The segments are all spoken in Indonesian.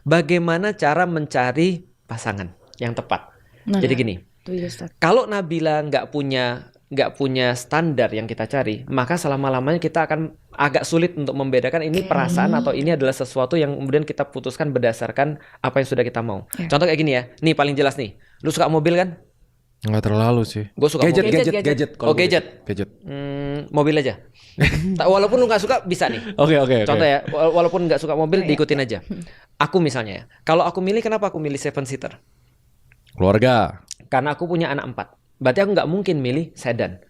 bagaimana cara mencari pasangan yang tepat. Jadi gini, kalau Nabila nggak punya standar yang kita cari, maka selama-lamanya kita akan agak sulit untuk membedakan ini perasaan atau ini adalah sesuatu yang kemudian kita putuskan berdasarkan apa yang sudah kita mau. Contoh kayak gini ya, nih paling jelas nih, lu suka mobil kan? Nggak terlalu sih. Gue suka gadget. gadget. Mobil aja. Walaupun lu nggak suka bisa nih. Oke. Contoh ya, walaupun nggak suka mobil diikutin aja. Aku misalnya ya, kalau aku milih, kenapa aku milih 7-seater? Keluarga. Karena aku punya anak 4. Berarti aku nggak mungkin milih sedan.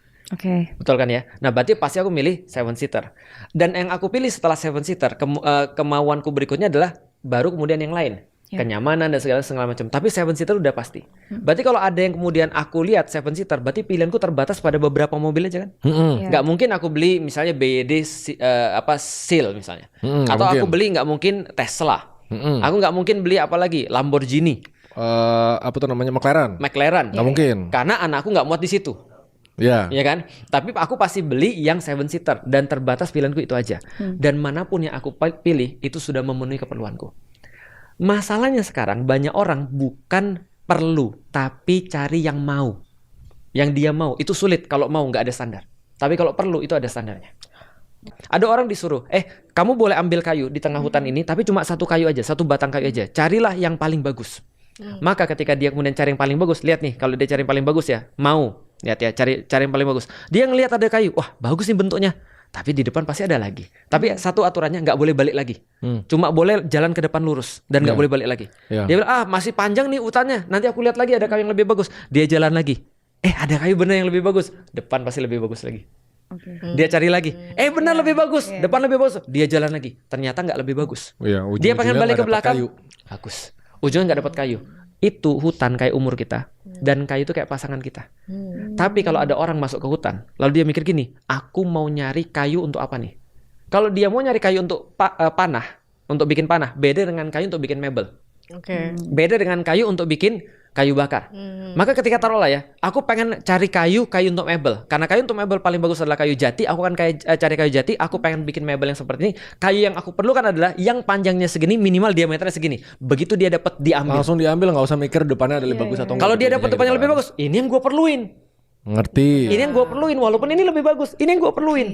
Betul kan ya? Nah berarti pasti aku milih 7-seater. Dan yang aku pilih setelah 7-seater, kemauanku berikutnya adalah baru kemudian yang lain. Kenyamanan dan segala macam. Tapi 7-seater udah pasti. Berarti kalau ada yang kemudian aku lihat 7-seater, berarti pilihanku terbatas pada beberapa mobil aja kan? Nggak mungkin aku beli misalnya BYD Seal misalnya. Atau aku beli nggak mungkin Tesla. Aku nggak mungkin beli apa lagi? Lamborghini. McLaren. Nggak mungkin. Karena anakku nggak muat di situ. Ya kan? Tapi aku pasti beli yang 7-seater dan terbatas pilihanku itu aja. Dan manapun yang aku pilih itu sudah memenuhi keperluanku. Masalahnya sekarang banyak orang bukan perlu tapi cari yang mau. Yang dia mau itu sulit kalau mau nggak ada standar. Tapi kalau perlu itu ada standarnya. Ada orang disuruh, kamu boleh ambil kayu di tengah hutan ini tapi cuma satu kayu aja, satu batang kayu aja. Carilah yang paling bagus. Maka ketika dia kemudian cari yang paling bagus, lihat nih, kalau dia cari yang paling bagus ya, mau. Lihat ya, cari yang paling bagus. Dia ngelihat ada kayu, wah bagus nih bentuknya. Tapi di depan pasti ada lagi. Tapi satu aturannya nggak boleh balik lagi. Cuma boleh jalan ke depan lurus dan nggak boleh balik lagi. Dia bilang, masih panjang nih hutannya. Nanti aku lihat lagi ada kayu yang lebih bagus. Dia jalan lagi. Ada kayu bener yang lebih bagus. Depan pasti lebih bagus lagi. Dia cari lagi. Benar lebih bagus. Depan lebih bagus. Dia jalan lagi. Ternyata nggak lebih bagus. Dia pengen balik ke belakang. Bagus. Ujungnya nggak dapat kayu. Itu hutan kayak umur kita. Dan kayu itu kayak pasangan kita. Tapi kalau ada orang masuk ke hutan, lalu dia mikir gini, aku mau nyari kayu untuk apa nih? Kalau dia mau nyari kayu untuk panah, untuk bikin panah, beda dengan kayu untuk bikin mebel. Beda dengan kayu untuk bikin kayu bakar. Maka ketika taruhlah ya, aku pengen cari kayu untuk mebel. Karena kayu untuk mebel paling bagus adalah kayu jati. Aku akan cari kayu jati. Aku pengen bikin mebel yang seperti ini. Kayu yang aku perlukan adalah yang panjangnya segini, minimal diameternya segini. Begitu dia dapat, diambil. Langsung diambil, nggak usah mikir depannya ada lebih bagus atau enggak. Kalau dia dapat depannya lebih bagus, ini yang gue perluin. Ngerti. Ini yang gue perluin, walaupun ini lebih bagus. Ini yang gue perluin.